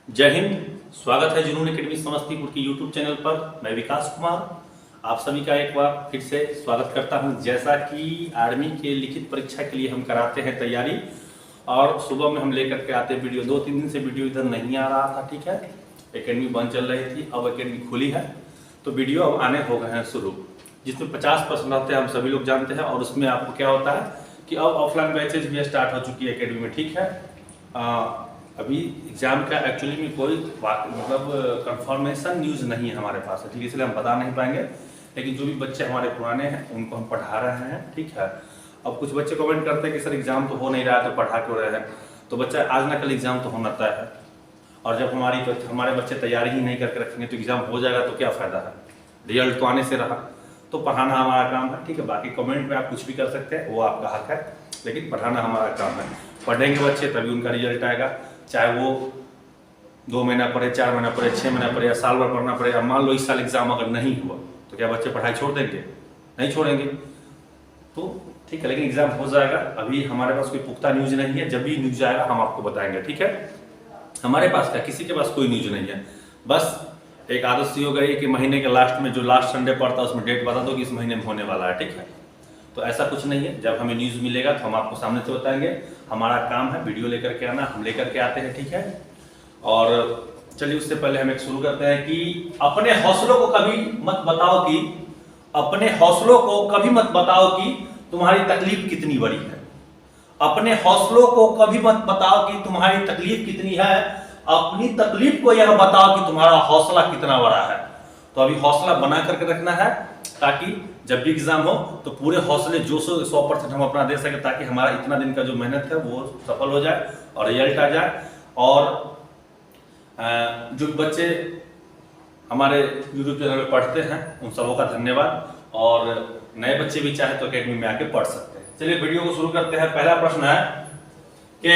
जय हिंद। स्वागत है जुनून एकेडमी समस्तीपुर की यूट्यूब चैनल पर। मैं विकास कुमार आप सभी का एक बार फिर से स्वागत करता हूं। जैसा कि आर्मी के लिखित परीक्षा के लिए हम कराते हैं तैयारी, और सुबह में हम लेकर के आते वीडियो। 2-3 दिन से वीडियो इधर नहीं आ रहा था, ठीक है। एकेडमी बंद चल रही थी, अब एकेडमी खुली है तो वीडियो अब आने हो गए हैं शुरू, जिसमें 50% रहते हैं, हम सभी लोग जानते हैं। और उसमें आपको क्या होता है कि अब ऑफलाइन बैचेज भी स्टार्ट हो चुकी है एकेडमी में, ठीक है। अभी एग्जाम का एक्चुअली में कोई मतलब कंफर्मेशन न्यूज़ नहीं है हमारे पास, ठीक है, इसलिए हम बता नहीं पाएंगे। लेकिन जो भी बच्चे हमारे पुराने हैं उनको हम पढ़ा रहे हैं, ठीक है। अब कुछ बच्चे कमेंट करते हैं कि सर एग्जाम तो हो नहीं रहा है तो पढ़ा क्यों रहे हैं। तो बच्चा आज ना कल एग्जाम तो होना तय है, और जब हमारे बच्चे तैयारी ही नहीं करके रखेंगे तो एग्जाम हो जाएगा तो क्या फ़ायदा है। रिजल्ट तो आने से रहा, तो पढ़ाना हमारा काम है, ठीक है। बाकी कमेंट में आप कुछ भी कर सकते हैं, वो आपका हक है, लेकिन पढ़ाना हमारा काम है। पढ़ेंगे बच्चे तभी उनका रिजल्ट आएगा, चाहे वो 2 महीना पढ़े, 4 महीना पढ़े, 6 महीना पढ़े या साल भर पढ़ना पड़ेगा। मान लो इस साल एग्जाम अगर नहीं हुआ तो क्या बच्चे पढ़ाई छोड़ देंगे? नहीं छोड़ेंगे, तो ठीक है। लेकिन एग्जाम हो जाएगा। अभी हमारे पास कोई पुख्ता न्यूज नहीं है, जब भी न्यूज आएगा हम आपको बताएंगे, ठीक है। हमारे पास क्या, किसी के पास कोई न्यूज नहीं है। बस एक आदत सी हो गई कि महीने के लास्ट में जो लास्ट संडे पड़ता है उसमें डेट बता दो कि इस महीने में होने वाला है, ठीक है। तो ऐसा कुछ नहीं है। जब हमें न्यूज़ मिलेगा तो हम आपको सामने से बताएंगे। हमारा काम है वीडियो लेकर के आना, हम लेकर के आते हैं, ठीक है। और चलिए उससे पहले हम एक शुरू करते हैं कि अपने हौसलों को कभी मत बताओ कि अपने हौसलों को कभी मत बताओ कि तुम्हारी तकलीफ कितनी बड़ी है। अपने हौसलों को कभी मत बताओ कि तुम्हारी तकलीफ कितनी है, अपनी तकलीफ को यह बताओ कि तुम्हारा हौसला कितना बड़ा है। तो अभी हौसला बना करके रखना है, ताकि जब भी एग्जाम हो तो पूरे हौसले जो 100% हम अपना दे सके, ताकि हमारा इतना दिन का जो मेहनत है वो सफल हो जाए और रिजल्ट आ जाए। और जो बच्चे हमारे यूट्यूब चैनल में पढ़ते हैं उन सबों का धन्यवाद, और नए बच्चे भी चाहे तो एकेडमी में आके पढ़ सकते हैं। चलिए वीडियो को शुरू करते हैं। पहला प्रश्न है कि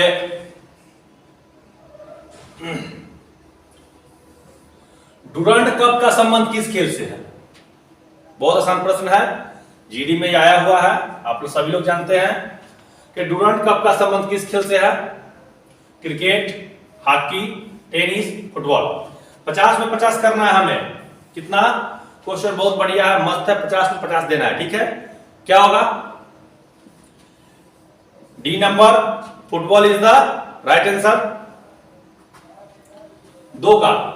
डुरंड कप का संबंध किस खेल से है? बहुत आसान प्रश्न है, जीडी में आया हुआ है, आप लोग सभी लोग जानते हैं कि डुरंड कप का संबंध किस खेल से है। Cricket, hockey, tennis, football. 50 में 50 करना है हमें। कितना? क्वेश्चन बहुत बढ़िया है, मस्त है। 50 में 50 देना है, ठीक है। क्या होगा? D number, football is the right answer. 2 का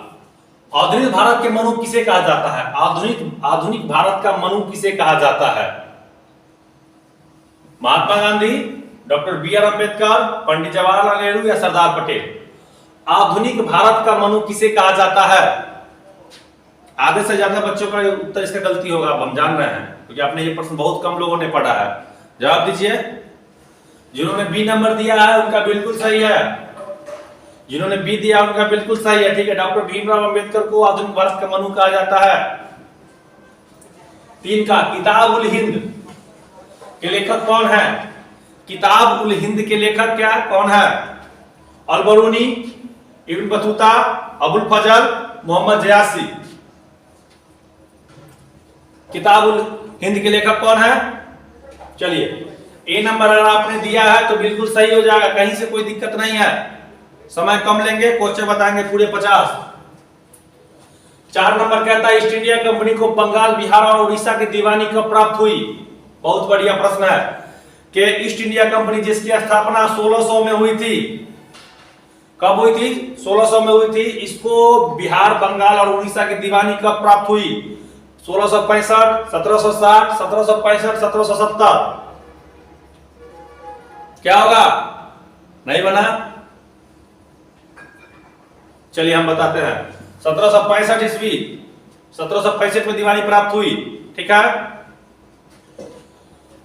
आधुनिक भारत के मनु किसे कहा जाता है? आधुनिक भारत का मनु किसे कहा जाता है? Mahatma Gandhi, doctor B R. अम्बेडकर, पंडित जवाहरलाल नेहरू या सरदार पटेल? आधुनिक भारत का मनु किसे कहा जाता है? आधे से ज्यादा बच्चों का उत्तर इसका गलती होगा, हम जान रहे हैं, क्योंकि आपने ये प्रश्न बहुत कम लोगों ने पढ़ा है। जवाब दीजिए। जिन्होंने बी नंबर दिया है उनका बिल्कुल सही है, जिन्होंने बी दिया उनका बिल्कुल सही है, ठीक है। डॉक्टर भीमराव अंबेडकर को आधुनिक भारत का मनु कहा जाता है। 3 का किताब उल हिंद के लेखक कौन है? किताब उल हिंद के लेखक क्या कौन है? अल-बरूनी, इब्न बतूता, अबुल फजल, मोहम्मद जयासी। किताब उल हिंद के लेखक कौन है? चलिए, ए नंबर अगर आपने दिया है तो बिल्कुल सही हो जाएगा, कहीं से कोई दिक्कत नहीं है। समय कम लेंगे, क्वेश्चन बताएंगे पूरे 50। 4 नंबर कहता है ईस्ट इंडिया कंपनी को बंगाल, बिहार और उड़ीसा की दीवानी कब प्राप्त हुई? बहुत बढ़िया प्रश्न है कि ईस्ट इंडिया कंपनी जिसकी स्थापना 1600 में हुई थी, कब हुई थी? 1600 में हुई थी। इसको बिहार, बंगाल और उड़ीसा की दीवानी कब प्राप्त हुई? 1665, 1760, 1765, 1770? क्या होगा? नहीं बना? चलिए हम बताते हैं। 1765 ईस्वी, 1765 में दीवानी प्राप्त हुई, ठीक है।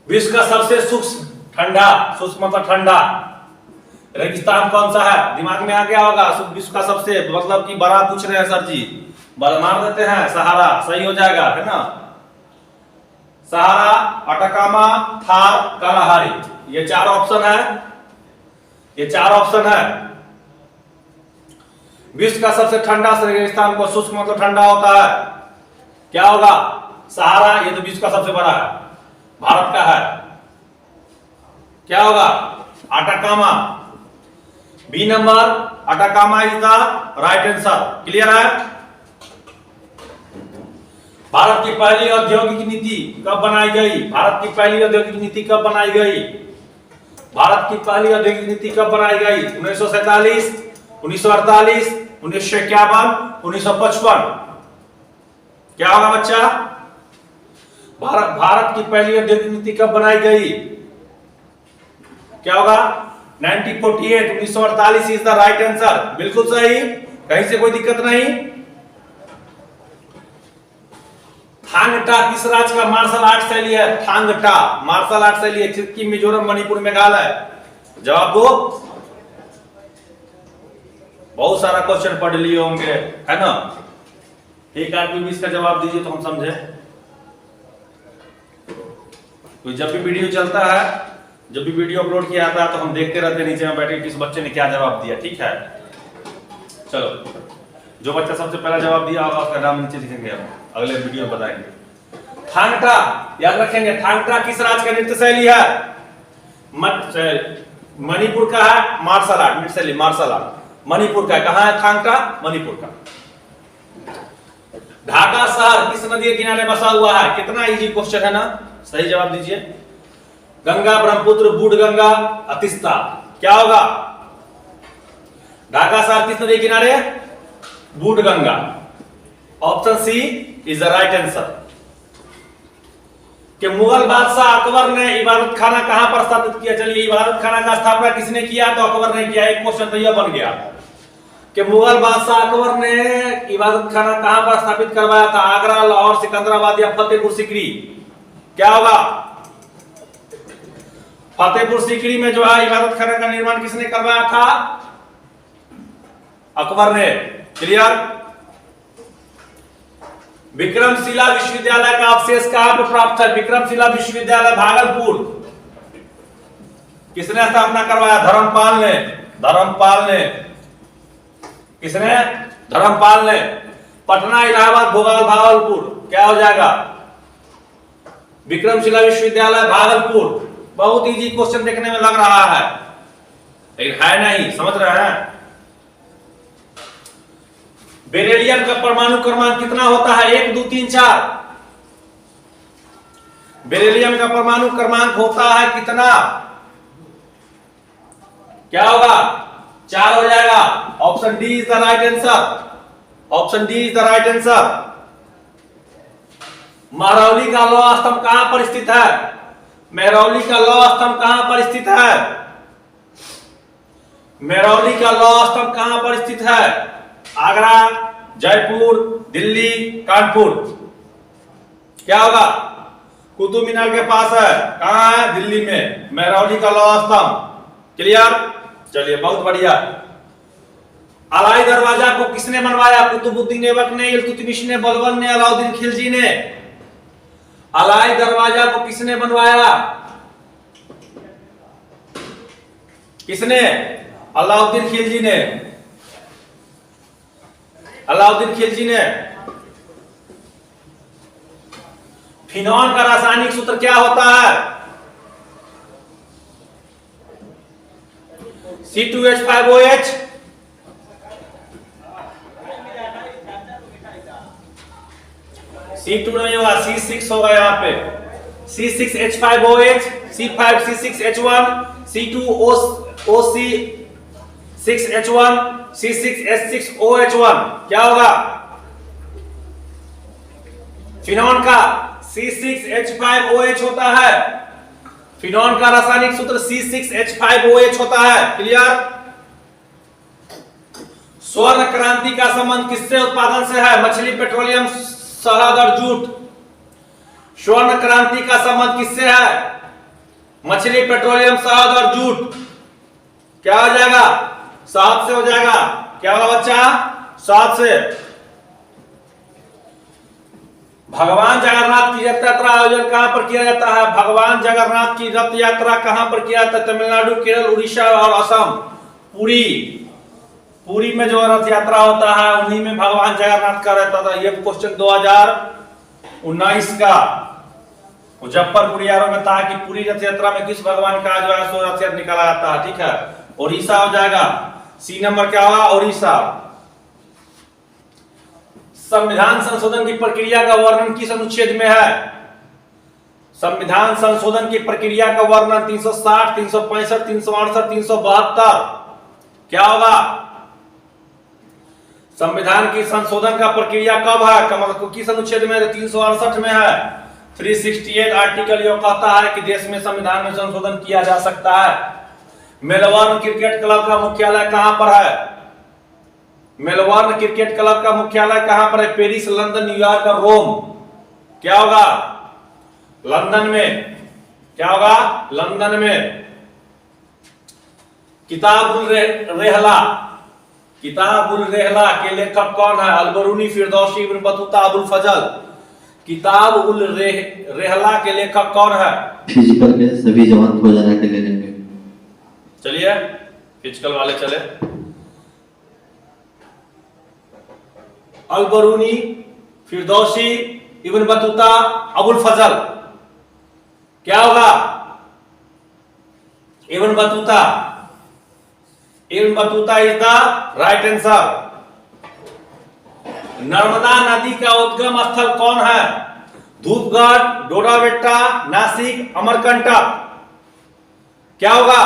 विश्व का सबसे शुष्क मतलब ठंडा रेगिस्तान कौन सा है? दिमाग में आ गया होगा। विश्व का सबसे मतलब कि बड़ा पूछ रहे हैं सर जी, बड़ा मार देते हैं। सहारा सही हो जाएगा, है ना। सहारा, अटाकामा, थार, कालाहारी, ये 4 ऑप्शन है, ये 4 ऑप्शन है। विश्व का सबसे ठंडा रेगिस्तान को शुष्क मतलब ठंडा होता है, क्या होगा? सहारा। ये तो विश्व का सबसे बड़ा है, भारत का है, क्या होगा? Atacama. B number Atacama is the right answer. Clear है? भारत की पहली औद्योगिक नीति कब बनाई गई? भारत की पहली औद्योगिक नीति कब बनाई गई? भारत की पहली औद्योगिक नीति कब बनाई गई? 1947, 1948, 1951, 1955। क्या होगा बच्चा? भारत की पहली औद्योगिक नीति कब बनाई गई? क्या होगा? 1948, 1948 इज द राइट आंसर। बिल्कुल सही, कहीं से कोई दिक्कत नहीं। थांगटा किस राज्य का मार्शल आर्ट शैली है? थांगटा मार्शल आर्ट शैली है। सिक्किम, मिजोरम, मणिपुर, मेघालय। जवाब दो। बहुत सारा क्वेश्चन पढ़ लिए होंगे, है ना? एक आदमी भी इसका जवाब दीजिए तो हम समझे। तो जब भी वीडियो चलता है, जब भी वीडियो अपलोड किया जाता है तो हम देखते रहते हैं नीचे में बैठे किस बच्चे ने क्या जवाब दिया। ठीक है, चलो जो बच्चा सबसे पहला जवाब दिया होगा उसका नाम नीचे लिखेंगे, हम अगले वीडियो में बताएंगे। थांगटा याद रखेंगे, थांगटा किस राज्य का नृत्य शैली है? मणिपुर का है मार्शल आर्ट, नृत्य शैली मार्शल आर्ट मणिपुर का। कहां है थांगटा? मणिपुर का। ढाका शहर किस नदी के किनारे बसा हुआ है? कितना इजी क्वेश्चन है ना? सही जवाब दीजिए। गंगा, ब्रह्मपुत्र, बूढ़गंगा, तीस्ता। क्या होगा? ढाका शहर किस नदी के किनारे? Buriganga. Option c is the right answer. कि मुगल बादशाह अकबर ने इबादत खाना कहां पर स्थापित किया? चलिए, इबादत खाना का स्थापना किसने किया? तो अकबर ने किया। एक क्वेश्चन तो यह बन गया कि मुगल बादशाह अकबर ने इबादत खाना कहां पर स्थापित करवाया था? आगरा, लाहौर, सिकंदराबाद या फतेहपुर सीकरी? क्या होगा? फतेहपुर सीकरी में जो है इबादत खाना का निर्माण किसने करवाया था? अकबर ने। क्लियर? विक्रमशिला विश्वविद्यालय का अवशेष कहां पर प्राप्त है? विक्रमशिला विश्वविद्यालय भागलपुर। किसने स्थापना करवाया? धर्मपाल ने। धर्मपाल ने। किसने? धर्मपाल ने। पटना, इलाहाबाद, भोपाल, भागलपुर। क्या हो जाएगा? विक्रमशिला विश्वविद्यालय भागलपुर। बहुत इजी क्वेश्चन देखने में लग रहा है, लेकिन है नहीं। समझ रहे हैं? बेरिलियम का परमाणु क्रमांक कितना होता है? 1, 2, 3, 4। बेरिलियम का परमाणु क्रमांक होता है कितना? क्या होगा? 4 हो जाएगा। Option D is the right answer. Option D is the right answer. Mehrauli का लौह स्तंभ कहां पर स्थित है? महरौली का लौह स्तंभ कहां पर स्थित है? महरौली का लौह स्तंभ कहां पर स्थित है? आगरा, जयपुर, दिल्ली, कानपुर। क्या होगा? कुतुब मीनार के पास है। कहां है? दिल्ली में, महरौली का लौह स्तंभ। क्लियर? चलिए, बहुत बढ़िया। अलाई दरवाजा को किसने बनवाया? कुतुबुद्दीन ऐबक ने, इल्तुतमिश ने, बलबन ने, अलाउद्दीन खिलजी ने। अलाई दरवाजा को किसने बनवाया? किसने? अलाउद्दीन खिलजी ने। अलाउद्दीन खिलजी ने। फिनॉल का रासायनिक सूत्र क्या होता है? C2H5OH। C2 नहीं होगा, C6 होगा यहाँ पे। C6H5OH, C5C6H1, C2OC6H1, C6H6OH1। क्या होगा? फिनॉल का C6H5OH होता है। फिनॉल का रासायनिक सूत्र C6H5OH होता है। क्लियर? स्वर्ण क्रांति का संबंध किससे उत्पादन से है? मछली, पेट्रोलियम, शहद और जूट। स्वर्ण क्रांति का संबंध किससे है? मछली, पेट्रोलियम, शहद और जूट। क्या हो जाएगा? शहद से हो जाएगा। क्या होगा बच्चा? शहद से। भगवान जगन्नाथ की रथ यात्रा आयोजन कहां पर किया जाता है? भगवान जगन्नाथ की रथ यात्रा कहां पर किया जाता है? तमिलनाडु, केरल, उड़ीसा और असम। पुरी। पुरी में जो रथ यात्रा होता है उन्हीं में भगवान जगन्नाथ का रहता था। ये क्वेश्चन 2019 का मुजफ्फरपुर यारों में था कि पूरी रथ यात्रा में किस भगवान का जो है सो रथ यात्रा निकाला जाता है। ठीक है, उड़ीसा हो जाएगा। सी नंबर क्या होगा, उड़ीसा। संविधान संशोधन की प्रक्रिया का वर्णन किस अनुच्छेद में है? संविधान संशोधन की प्रक्रिया का वर्णन 360, 365, 368, 372 क्या होगा? संविधान की संशोधन का प्रक्रिया कब है, किस अनुच्छेद में? 368 में है। 368 आर्टिकल यह कहता है कि देश में संविधान में संशोधन किया जा सकता है। मेलबर्न क्रिकेट क्लब का मुख्यालय कहां पर है? मेलबर्न क्रिकेट क्लब का मुख्यालय कहां पर है? पेरिस, लंदन, न्यूयॉर्क और रोम। क्या होगा? लंदन में। क्या होगा? लंदन में। किताबुल रेहला, किताबुल रेहला के लेखक कौन है? अलबरूनी, फिरदौसी, इब्न बतूता, अबुल फजल। किताबुल रेहला के लेखक कौन है? फिजिकल में सभी जवान रोजाना के ले लेंगे। चलिए फिजिकल वाले चले। अलबरूनी, फिरदौसी, इब्न बतूता, अबुल फजल। क्या होगा? Ibn Battuta. Ibn Battuta is the right answer. Narmada नदी का उद्गम स्थल कौन है? धूपगढ़, डोडाबेट्टा, नासिक, अमरकंटक। क्या होगा?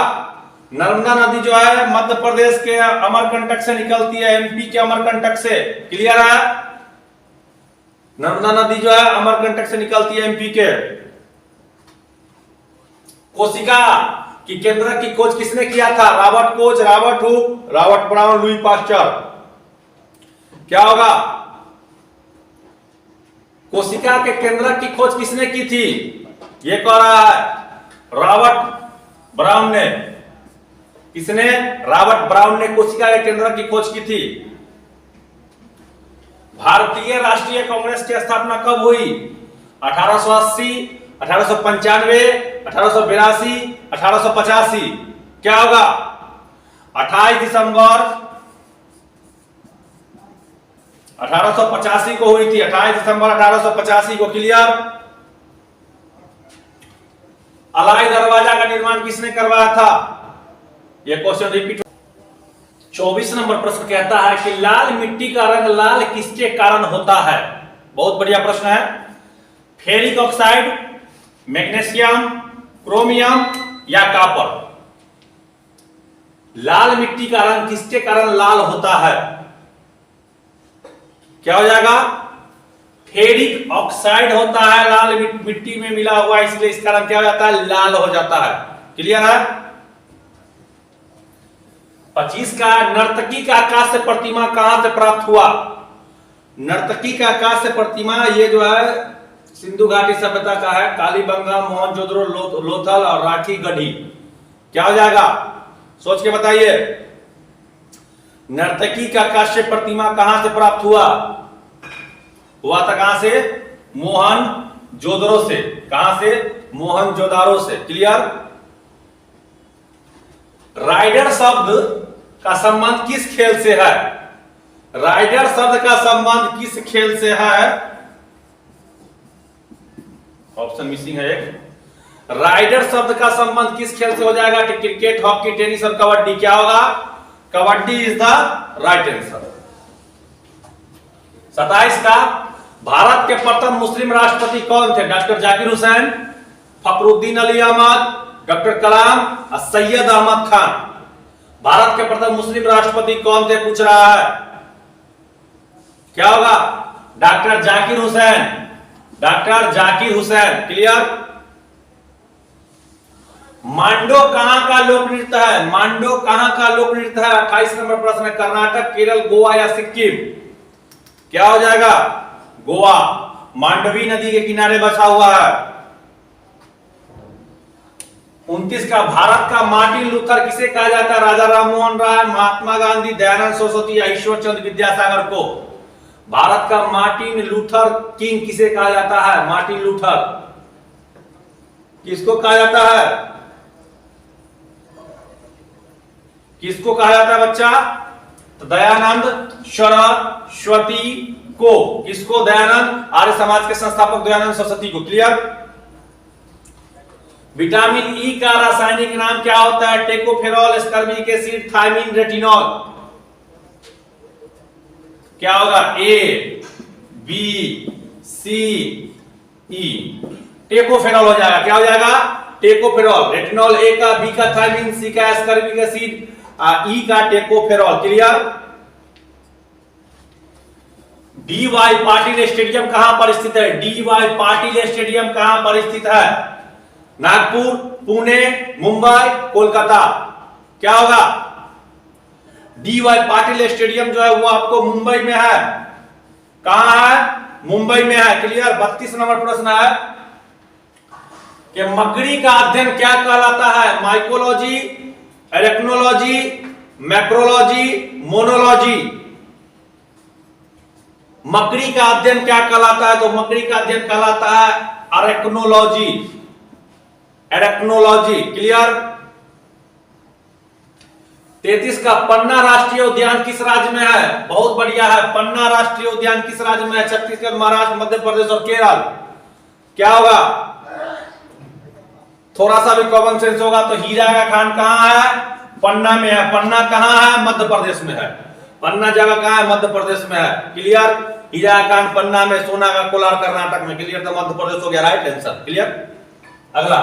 नर्मदा नदी जो है मध्य प्रदेश के अमरकंटक से निकलती है, एमपी के अमरकंटक से। क्लियर है? नर्मदा नदी जो है अमरकंटक से निकलती है, एमपी के। कोशिका की केंद्र की खोज किसने किया था? Robert Koch, Robert Hooke, Robert brown, Louis Pasteur. क्या होगा? कोशिका के केंद्र की खोज किसने की थी? ये कह रहा है रॉबर्ट ब्राउन ने। किसने? रॉबर्ट ब्राउन ने कोशिका के केंद्र की खोज की थी। भारतीय राष्ट्रीय कांग्रेस की स्थापना कब हुई? 1880, 1895, 1882, 1885। क्या होगा? 28 दिसंबर 1885 को हुई थी। 28 दिसंबर 1885 को। क्लियर? अलाई दरवाजा का निर्माण किसने करवाया था? यह क्वेश्चन रिपीट। 24 नंबर प्रश्न कहता है कि लाल मिट्टी का रंग लाल किसके कारण होता है? बहुत बढ़िया प्रश्न है। फेरिक ऑक्साइड, मैग्नीशियम, क्रोमियम या कॉपर। लाल मिट्टी का रंग किसके कारण लाल होता है? क्या हो जाएगा? फेरिक ऑक्साइड होता है लाल मिट्टी में मिला हुआ, इसलिए इसका रंग क्या हो जाता है? लाल हो जाता है। क्लियर है? 25 का नर्तकी का आकाश से प्रतिमा कहां से प्राप्त हुआ? नर्तकी का आकाश से प्रतिमा ये जो है सिंधु घाटी सभ्यता का है। कालीबंगा, मोहनजोदड़ो, लोथल और राठी गढ़ी। क्या हो जाएगा? सोच के बताइए। नर्तकी का आकाश से प्रतिमा कहां से प्राप्त हुआ? हुआ था कहां से? मोहनजोदड़ो से। कहां से? मोहनजोदारो से। क्लियर? राइडर शब्द का संबंध किस खेल से है? राइडर शब्द का संबंध किस खेल से है? ऑप्शन मिसिंग है एक। राइडर शब्द का संबंध किस खेल से हो जाएगा? कि क्रिकेट, हॉकी, टेनिस और कबड्डी। क्या होगा? Kabaddi is the right answer. 27 का भारत के प्रथम मुस्लिम राष्ट्रपति कौन थे? डॉक्टर जाकिर हुसैन, फखरुद्दीन अली अहमद, डॉक्टर कलाम और सैयद अहमद खान। भारत के प्रथम मुस्लिम राष्ट्रपति कौन थे पूछ रहा है। क्या होगा? Doctor Zakir Hussain. Doctor Zakir Hussain. Clear? Mando कहां का लोक नृत्य है? मांडो कहां का लोक नृत्य है? 28 नंबर प्रश्न है। कर्नाटक, केरल, गोवा या सिक्किम। क्या हो जाएगा? गोवा। मांडवी नदी के किनारे बसा हुआ है। 29 का भारत का मार्टिन लूथर किसे कहा जाता है? राजा राममोहन राय, महात्मा गांधी, दयानंद सरस्वती या ईश्वर चंद्र विद्यासागर को। भारत का मार्टिन लूथर किंग किसे कहा जाता है? मार्टिन लूथर किसको कहा जाता है? किसको कहा जाता है बच्चा? तो दयानंद सरस्वती को। किसको? दयानंद, आर्य समाज के संस्थापक दयानंद सरस्वती को। क्लियर? विटामिन ई का रासायनिक नाम क्या होता है? Tocopherol, ascorbic acid, thiamine, retinol. क्या होगा? ए, बी, सी, ई। टेकोफेरॉल हो जाएगा। क्या हो जाएगा? टेकोफेरॉल। रेटिनॉल ए का, बी का थायमिन, सी का एस्कॉर्बिक एसिड, ई का tocopherol. Clear? DY Patil stadium कहां पर स्थित है? डीवाई पाटिल स्टेडियम कहां पर स्थित है? नागपुर, पुणे, मुंबई, कोलकाता। क्या होगा? डीवाई पाटिल स्टेडियम जो है वो आपको मुंबई में है। कहां है? मुंबई में है। क्लियर? 32 नंबर प्रश्न है कि मकड़ी का अध्ययन क्या कहलाता है? माइकोलॉजी, एरेक्नोलॉजी, मैक्रोलॉजी, मोनोलॉजी। मकड़ी का अध्ययन क्या कहलाता है? तो मकड़ी का अध्ययन कहलाता है अरेक्नोलॉजी। एरेक्नोलॉजी। क्लियर? 33 का पन्ना राष्ट्रीय उद्यान किस राज्य में है? बहुत बढ़िया है। पन्ना राष्ट्रीय उद्यान किस राज्य में है? छत्तीसगढ़, महाराष्ट्र, मध्य प्रदेश और केरल। क्या होगा? थोड़ा सा भी कॉमन सेंस होगा तो हीरा का खान कहां है? पन्ना में है। पन्ना कहां है? मध्य प्रदेश में है। पन्ना जगह कहां है? मध्य प्रदेश में है। क्लियर? हीरा का खान पन्ना में, सोना का कोलार कर्नाटक में। क्लियर? तो मध्य प्रदेश हो गया राइट आंसर। क्लियर? अगला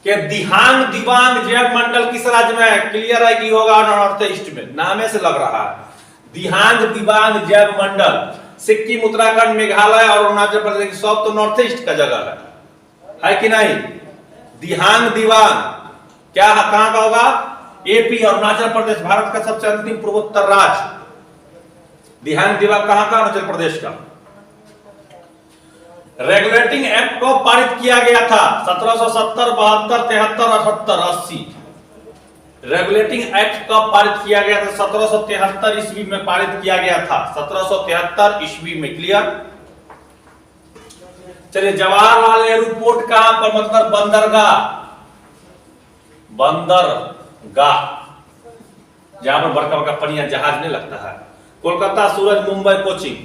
कि दिहांग दिबांग जैव मंडल किस राज्य में है? क्लियर है कि होगा नॉर्थ ईस्ट में। नामे से लग रहा है। दिहांग दिबांग जैव मंडल सिक्किम, उत्तराखंड, मेघालय और अरुणाचल प्रदेश। सब तो नॉर्थ ईस्ट का जगह है कि नहीं? दिहांग दिबांग क्या कहां का होगा? एपी, अरुणाचल प्रदेश, भारत का सबसे अंतिम पूर्वोत्तर राज्य। दिहांग दिबांग कहां का? अरुणाचल प्रदेश का। रेगुलेटिंग एक्ट को पारित किया गया था 1770, 72, 73, 78, 80। रेगुलेटिंग एक्ट कब पारित किया गया था? 1773 ईस्वी में पारित किया गया था। 1773 ईस्वी में। क्लियर? चलिए, जवाहरलाल नेहरू पोर्ट कहां पर? मतलब बंदरगाह। बंदरगाह जहां पर बड़का बड़का पनिया जहाज नहीं लगता है। कोलकाता, सूरत, मुंबई, कोचिंग।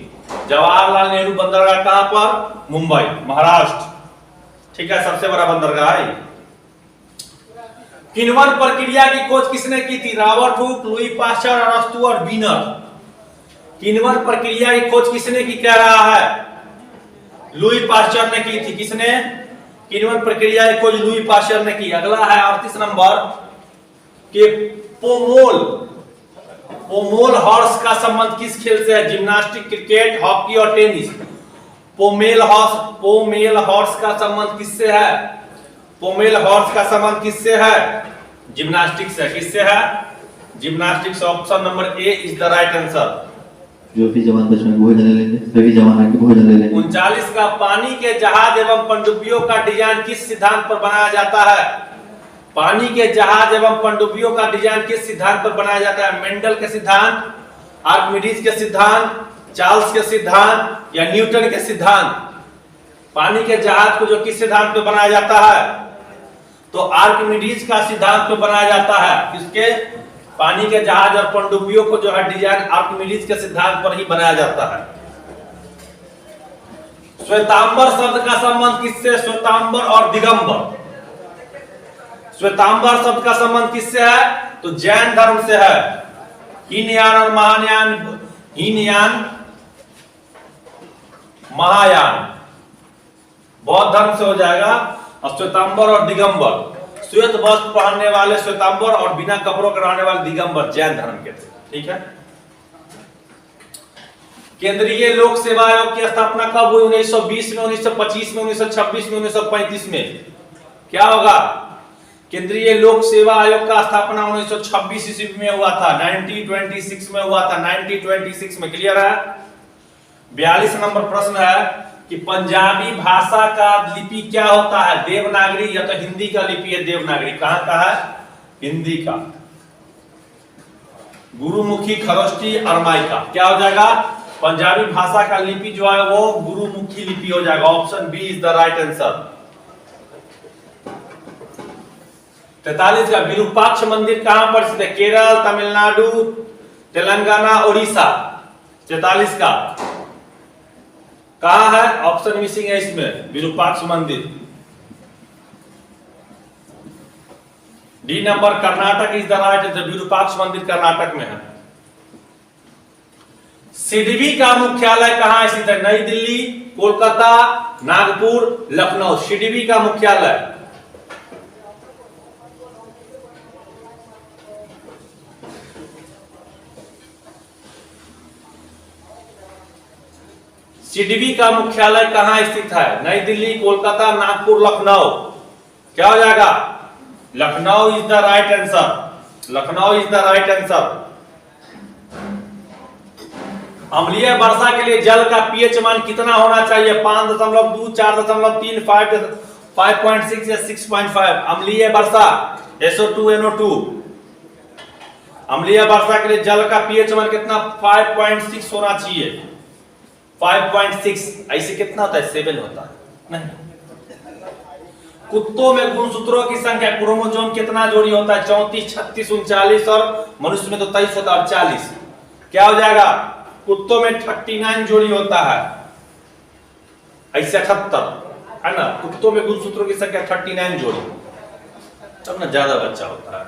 जवाहरलाल नेहरू बंदरगाह कहां पर? मुंबई, महाराष्ट्र। ठीक है, सबसे बड़ा बंदरगाह है। किन्वन प्रक्रिया की खोज किसने की थी? रॉबर्ट हुक, लुई पास्चर, अरस्तू और वीनर। किन्वन प्रक्रिया की खोज किसने की कह रहा है? लुई पास्चर ने की थी। किसने? किन्वन प्रक्रिया की खोज लुई पास्चर ने की। अगला है 38 नंबर कि पोमेल हॉर्स का संबंध किस खेल से है? जिम्नास्टिक, क्रिकेट, हॉकी और टेनिस। पोमेल हॉर्स का संबंध किससे है? पोमेल हॉर्स का संबंध किससे है? जिम्नास्टिक से। किससे है? Gymnastics. Option number A is the right answer. जो भी जवान बच में भोजन ले लेंगे, सभी जवान आके भोजन ले लेंगे। 39 का पानी के जहाज एवं पनडुब्बियों का डिजाइन किस सिद्धांत पर बनाया जाता है? पानी के जहाज एवं पनडुब्बियों का डिजाइन किस सिद्धांत पर बनाया जाता है? मेंडल के सिद्धांत, आर्किमिडीज के सिद्धांत, चार्ल्स के सिद्धांत या न्यूटन के सिद्धांत? पानी के जहाज को जो किस सिद्धांत पे बनाया जाता है? तो आर्किमिडीज का सिद्धांत पे बनाया जाता है। किसके? पानी के जहाज और पनडुब्बियों को जो है डिजाइन आर्किमिडीज के सिद्धांत पर ही बनाया जाता है। श्वेतांबर शब्द का संबंध किससे? श्वेतांबर और दिगंबर। श्वेतांबर शब्द का संबंध किससे है? तो जैन धर्म से है। हीनयान और महायान, हीनयान महायान बौद्ध धर्म से हो जाएगा। और श्वेतांबर और दिगंबर, श्वेत वस्त्र पहनने वाले श्वेतांबर और बिना कपड़ों के रहने वाले दिगंबर जैन धर्म के थे। ठीक है। केंद्रीय लोक सेवा आयोग की स्थापना कब हुई? 1920 में, 1925 में, 1926 में, 1935 में। क्या होगा? केंद्रीय लोक सेवा आयोग का स्थापना 1926 ईस्वी में हुआ था। 1926 में हुआ था। 1926 में। क्लियर है? 42 नंबर प्रश्न है कि पंजाबी भाषा का लिपि क्या होता है? देवनागरी या तो हिंदी का लिपि है देवनागरी। कहां का है? हिंदी का। गुरुमुखी, खरोष्टी, अरमाई का। क्या हो जाएगा? पंजाबी भाषा का लिपि जो है वो गुरुमुखी लिपि हो जाएगा। Option B is the right answer. 43 का विरूपाक्ष मंदिर कहां पर स्थित है? केरल, तमिलनाडु, तेलंगाना, उड़ीसा। 43 का कहां है? ऑप्शन मिसिंग है इसमें। विरूपाक्ष मंदिर D number Karnataka is the right answer. Virupaksha मंदिर कर्नाटक में है। सिडबी का मुख्यालय कहां स्थित है? नई दिल्ली, कोलकाता, नागपुर, लखनऊ। सिडबी का मुख्यालय सिडबी का मुख्यालय कहां स्थित है? नई दिल्ली, कोलकाता, नागपुर, लखनऊ। क्या हो जाएगा? Lucknow is the right answer. Lucknow is the right answer. अम्लीय वर्षा के लिए जल का पीएच मान कितना होना चाहिए? 5.2, 4.3, 5.6 या 6.5। अम्लीय वर्षा SO2 NO2। अम्लीय वर्षा के लिए जल का पीएच मान कितना? 5.6 होना चाहिए। 5.6। ऐसे कितना होता है? 7 होता है नहीं। कुत्तों में गुणसूत्रों की संख्या, क्रोमोसोम कितना जोड़ी होता है? 34, 36, 39 और मनुष्य में तो 23 होता है और 40। क्या हो जाएगा? कुत्तों में 39 जोड़ी होता है, ऐसे 78 है ना। कुत्तों में गुणसूत्रों की संख्या 39 जोड़ी, तब ना ज्यादा बच्चा होता है।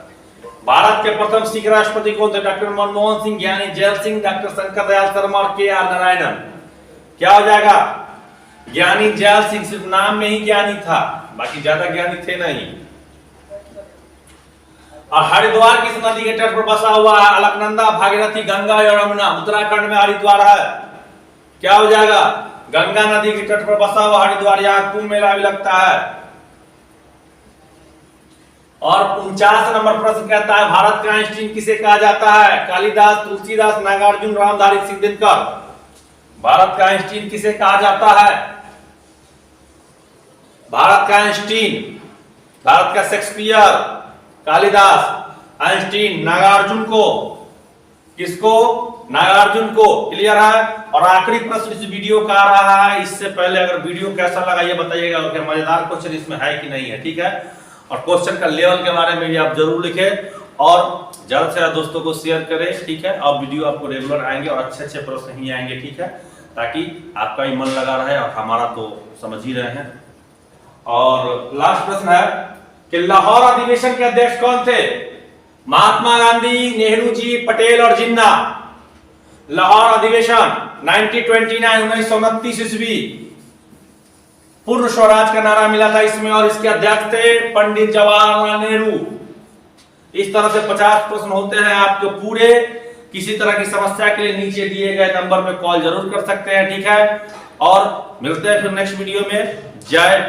भारत के प्रथम सिख राष्ट्रपति कौन थे? डॉक्टर मनमोहन सिंह, ज्ञानी जैल सिंह, डॉक्टर शंकर दयाल शर्मा और KR नारायणन। क्या हो जाएगा? ज्ञानी जैल सिंह। सिर्फ नाम में ही ज्ञानी था, बाकी ज्यादा ज्ञानी थे नहीं। और हरिद्वार किस नदी के तट पर बसा हुआ है? अलकनंदा, भागीरथी, गंगा और यमुना। उत्तराखंड में हरिद्वार है। क्या हो जाएगा? गंगा नदी के तट पर बसा हुआ हरिद्वार। यहाँ कुंभ मेला भी लगता है। और 49 नंबर प्रश्न कहता है, भारत का आइंस्टीन किसे कहा जाता है? कालिदास, तुलसीदास, नागार्जुन, रामधारी सिंह दिनकर। भारत का आइंस्टीन किसे कहा जाता है? भारत का आइंस्टीन, भारत का शेक्सपियर, कालिदास, आइंस्टीन, नागार्जुन को। किसको? नागार्जुन को। क्लियर है? और आखिरी प्रश्न इस वीडियो का आ रहा है। इससे पहले अगर वीडियो कैसा लगा ये बताइएगा, और मजेदार क्वेश्चन इसमें है कि नहीं है, ठीक है। और क्वेश्चन का लेवल के बारे में भी आप जरूर लिखें और ज्यादा से ज्यादा दोस्तों को शेयर करें, ठीक है। और वीडियो आपको रेगुलर आएंगे और अच्छे अच्छे प्रश्न ही आएंगे, ठीक है, ताकि आपका भी मन लगा रहे और हमारा तो समझ ही रहे हैं। और लास्ट प्रश्न है कि लाहौर अधिवेशन के अध्यक्ष कौन थे? महात्मा गांधी, नेहरू जी, पटेल और जिन्ना। लाहौर अधिवेशन 1929 ईस्वी। पूर्ण स्वराज का नारा मिला था इसमें और इसके अध्यक्ष थे पंडित जवाहरलाल नेहरू। इस तरह से 50 प्रश्न होते हैं आपके पूरे। किसी तरह की समस्या के लिए नीचे दिए गए नंबर पे कॉल जरूर कर सकते हैं, ठीक है। और मिलते हैं फिर नेक्स्ट वीडियो में। जय